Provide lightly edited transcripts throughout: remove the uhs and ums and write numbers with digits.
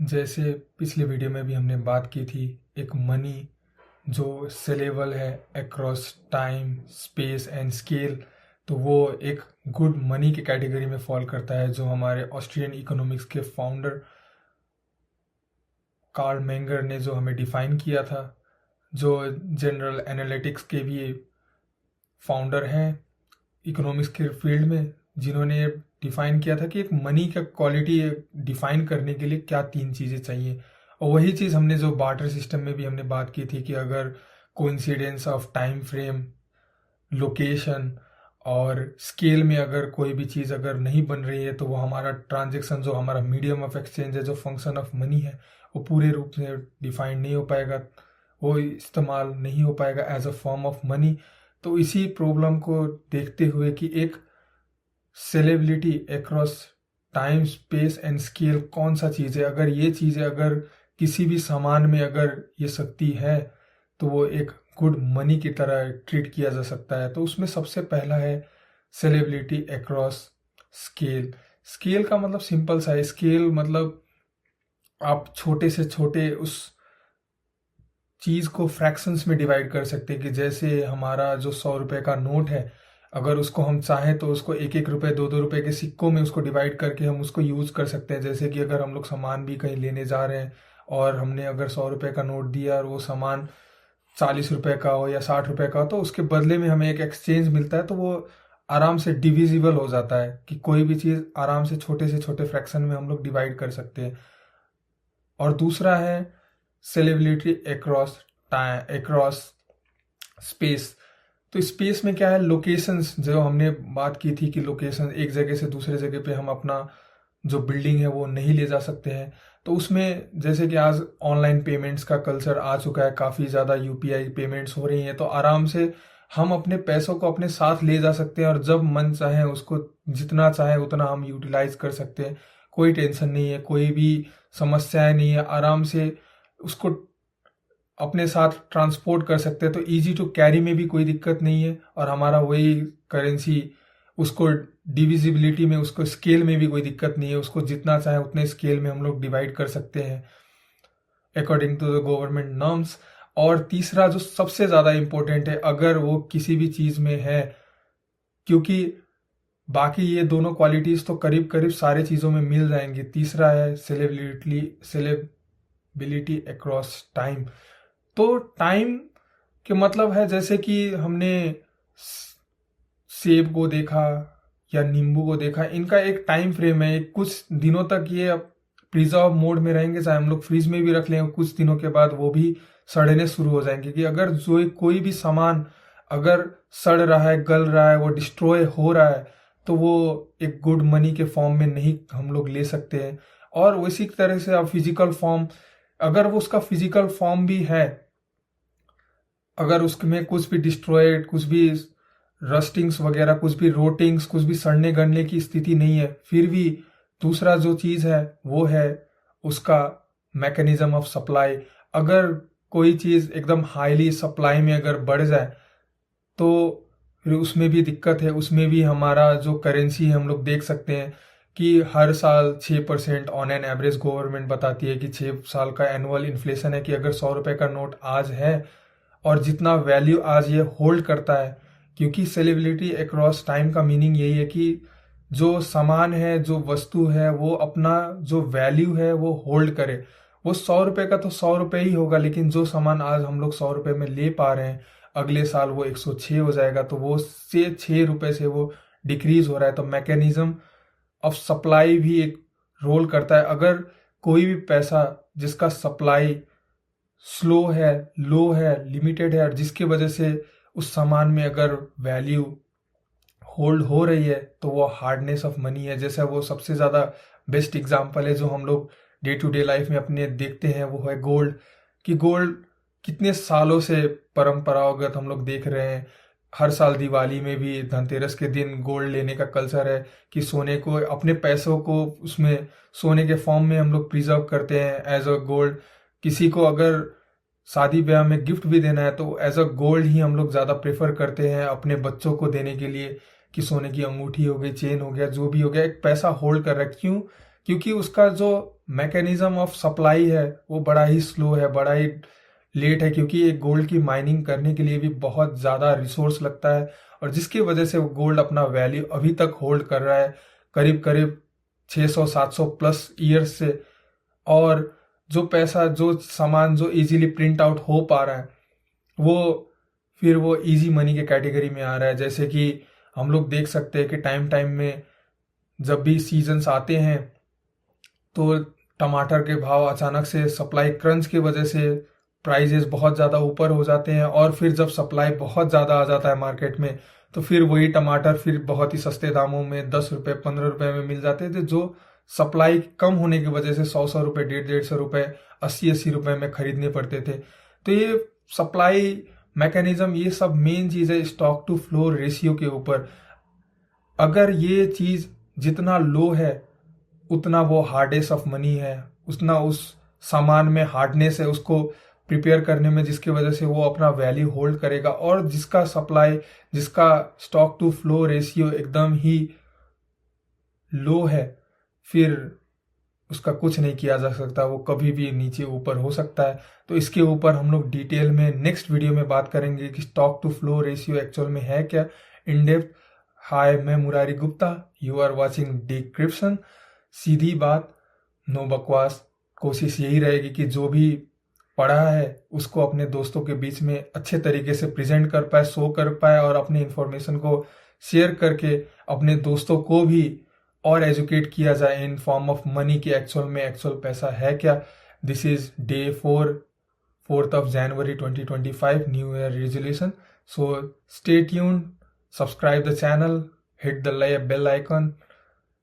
जैसे पिछले वीडियो में भी हमने बात की थी, एक मनी जो सेलेबल है across time, space and scale, तो वो एक गुड मनी की कैटेगरी में फॉल करता है, जो हमारे ऑस्ट्रियन इकोनॉमिक्स के फाउंडर कार्ल मेंगर ने जो हमें डिफाइन किया था, जो जनरल एनालिटिक्स के भी फाउंडर हैं इकोनॉमिक्स के फील्ड में, जिन्होंने डिफाइन किया था कि एक मनी का क्वालिटी डिफाइन करने के लिए क्या तीन चीज़ें चाहिए। और वही चीज़ हमने जो बार्टर सिस्टम में भी हमने बात की थी कि अगर coincidence of time frame, location और स्केल में अगर कोई भी चीज़ अगर नहीं बन रही है, तो वो हमारा ट्रांजेक्शन, जो हमारा मीडियम ऑफ एक्सचेंज है, जो फंक्शन ऑफ मनी है, वो पूरे रूप से डिफाइन नहीं हो पाएगा, वो इस्तेमाल नहीं हो पाएगा as a form of money. तो इसी प्रॉब्लम को देखते हुए कि एक saleability across time, space and scale कौन सा चीज़ है, अगर ये चीज़ें अगर किसी भी सामान में अगर ये शक्ति है, तो वो एक गुड मनी की तरह ट्रीट किया जा सकता है। तो उसमें सबसे पहला है सेलेबिलिटी अक्रॉस स्केल। स्केल का मतलब सिंपल सा है, स्केल मतलब आप छोटे से छोटे उस चीज़ को फ्रैक्शंस में डिवाइड कर सकते हैं। कि जैसे हमारा जो 100 रुपए का नोट है, अगर उसको हम चाहें तो उसको 1-1 रुपए, 2-2 रुपए के सिक्कों में उसको डिवाइड करके हम उसको यूज़ कर सकते हैं। जैसे कि अगर हम लोग सामान भी कहीं लेने जा रहे हैं और हमने अगर 100 रुपए का नोट दिया और वो सामान 40 रुपए का हो या 60 रुपए का हो, तो उसके बदले में हमें एक एक्सचेंज मिलता है, तो वो आराम से डिविजिबल हो जाता है कि कोई भी चीज़ आराम से छोटे फ्रैक्शन में हम लोग डिवाइड कर सकते हैं। और दूसरा है सेलेबिलिटी अक्रॉस टाइम, अक्रॉस स्पेस। तो स्पेस में क्या है, लोकेशंस, जो हमने बात की थी कि लोकेशन एक जगह से दूसरे जगह पे हम अपना जो बिल्डिंग है वो नहीं ले जा सकते हैं। तो उसमें जैसे कि आज ऑनलाइन पेमेंट्स का कल्चर आ चुका है, काफ़ी ज़्यादा यूपीआई पेमेंट्स हो रही हैं, तो आराम से हम अपने पैसों को अपने साथ ले जा सकते हैं और जब मन चाहे उसको जितना चाहे उतना हम यूटिलाइज कर सकते हैं। कोई टेंशन नहीं है, कोई भी समस्याएं नहीं है, आराम से उसको अपने साथ ट्रांसपोर्ट कर सकते हैं। तो इजी टू कैरी में भी कोई दिक्कत नहीं है, और हमारा वही करेंसी उसको डिविजिबिलिटी में, उसको स्केल में भी कोई दिक्कत नहीं है, उसको जितना चाहे उतने स्केल में हम लोग डिवाइड कर सकते हैं according to the government norms. और तीसरा जो सबसे ज़्यादा इम्पोर्टेंट है, अगर वो किसी भी चीज़ में है, क्योंकि बाकी ये दोनों क्वालिटीज़ तो करीब करीब सारे चीज़ों में मिल जाएंगी, तीसरा है सेलेबिलिटी अक्रॉस टाइम। तो टाइम के मतलब है, जैसे कि हमने सेब को देखा या नींबू को देखा, इनका एक टाइम फ्रेम है, कुछ दिनों तक ये प्रिजर्व मोड में रहेंगे, चाहे हम लोग फ्रीज में भी रख लें, कुछ दिनों के बाद वो भी सड़ने शुरू हो जाएंगे। कि अगर जो कोई भी सामान अगर सड़ रहा है, गल रहा है, वो डिस्ट्रॉय हो रहा है, तो वो एक गुड मनी के फॉर्म में नहीं हम लोग ले सकते हैं। और उसी तरह से अब फिजिकल फॉर्म, अगर वो उसका फिजिकल फॉर्म भी है, अगर उसमें कुछ भी डिस्ट्रॉयड, कुछ भी रस्टिंग्स वगैरह, कुछ भी रोटिंग्स, कुछ भी सड़ने गलने की स्थिति नहीं है, फिर भी दूसरा जो चीज़ है वो है उसका मैकेनिज्म ऑफ सप्लाई। अगर कोई चीज़ एकदम हाईली सप्लाई में अगर बढ़ जाए, तो फिर उसमें भी दिक्कत है। उसमें भी हमारा जो करेंसी है, हम लोग देख सकते हैं कि हर साल 6% ऑन एन एवरेज गवर्नमेंट बताती है कि 6 साल का एनुअल इन्फ्लेशन है। कि अगर 100 रुपए का नोट आज है और जितना वैल्यू आज ये होल्ड करता है, क्योंकि सेलेबिलिटी अक्रॉस टाइम का मीनिंग यही है कि जो सामान है, जो वस्तु है, वो अपना जो वैल्यू है वो होल्ड करे। वो 100 रुपए का तो 100 रुपए ही होगा, लेकिन जो सामान आज हम लोग 100 रुपए में ले पा रहे हैं, अगले साल वो 106 हो जाएगा, तो वो से 6 रुपए से वो डिक्रीज हो रहा है। तो मैकेनिज्म ऑफ सप्लाई भी एक रोल करता है। अगर कोई भी पैसा जिसका सप्लाई स्लो है, लो है, लिमिटेड है, और जिसकी वजह से उस सामान में अगर वैल्यू होल्ड हो रही है, तो वो हार्डनेस ऑफ मनी है। जैसा वो सबसे ज़्यादा बेस्ट एग्जांपल है जो हम लोग डे टू डे लाइफ में अपने देखते हैं, वो है गोल्ड। कि गोल्ड कितने सालों से परंपरागत हम लोग देख रहे हैं। हर साल दिवाली में भी धनतेरस के दिन गोल्ड लेने का कल्चर है कि सोने को, अपने पैसों को उसमें सोने के फॉर्म में हम लोग प्रिजर्व करते हैं एज अ गोल्ड। किसी को अगर शादी ब्याह में गिफ्ट भी देना है, तो एज अ गोल्ड ही हम लोग ज़्यादा प्रेफर करते हैं अपने बच्चों को देने के लिए। कि सोने की अंगूठी हो गई, चेन हो गया, जो भी हो गया, एक पैसा होल्ड कर रहा है। क्यों? क्योंकि उसका जो मैकेनिज्म ऑफ सप्लाई है वो बड़ा ही स्लो है, बड़ा ही लेट है, क्योंकि एक गोल्ड की माइनिंग करने के लिए भी बहुत ज़्यादा रिसोर्स लगता है, और जिसकी वजह से वो गोल्ड अपना वैल्यू अभी तक होल्ड कर रहा है करीब करीब 600-700 प्लस ईयर्स से। और जो पैसा, जो सामान जो इजीली प्रिंट आउट हो पा रहा है, वो फिर वो इजी मनी के कैटेगरी में आ रहा है। जैसे कि हम लोग देख सकते हैं कि टाइम टाइम में जब भी सीजन्स आते हैं तो टमाटर के भाव अचानक से सप्लाई क्रंच की वजह से प्राइजेस बहुत ज़्यादा ऊपर हो जाते हैं, और फिर जब सप्लाई बहुत ज़्यादा आ जाता है मार्केट में तो फिर वही टमाटर फिर बहुत ही सस्ते दामों में 10 रुपये 15 रुपये में मिल जाते थे, जो सप्लाई कम होने की वजह से 100-100 रुपये 150-150 रुपये 80-80 रुपये में खरीदने पड़ते थे। तो ये सप्लाई मैकेनिज्म, ये सब मेन चीज़ है स्टॉक टू फ्लो रेशियो के ऊपर। अगर ये चीज़ जितना लो है उतना वो हार्डेस्ट ऑफ मनी है, उतना उस सामान में हार्डनेस है उसको प्रिपेयर करने में, जिसकी वजह से वो अपना वैल्यू होल्ड करेगा। और जिसका सप्लाई, जिसका स्टॉक टू फ्लो रेशियो एकदम ही लो है, फिर उसका कुछ नहीं किया जा सकता, वो कभी भी नीचे ऊपर हो सकता है। तो इसके ऊपर हम लोग डिटेल में नेक्स्ट वीडियो में बात करेंगे कि stock to flow ratio actual में है क्या, इन डेप्थ। हाय, मैं Murari Gupta, you are watching decryption. सीधी बात, नो बकवास। कोशिश यही रहेगी कि जो भी पढ़ा है उसको अपने दोस्तों के बीच में अच्छे तरीके से प्रेजेंट कर पाए, शो कर पाए, और अपनी इंफॉर्मेशन को शेयर करके अपने दोस्तों को भी और एजुकेट किया जाए इन फॉर्म ऑफ मनी कि एक्चुअल पैसा है क्या। This is day 4th of January 2025, new year resolution. So stay tuned, subscribe the channel, hit the bell icon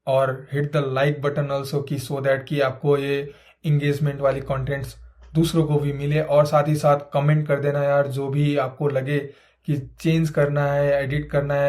और hit the like button also, की सो दैट कि आपको ये engagement वाली कंटेंट्स दूसरों को भी मिले। और साथ ही साथ कमेंट कर देना यार, जो भी आपको लगे कि चेंज करना है, एडिट करना है।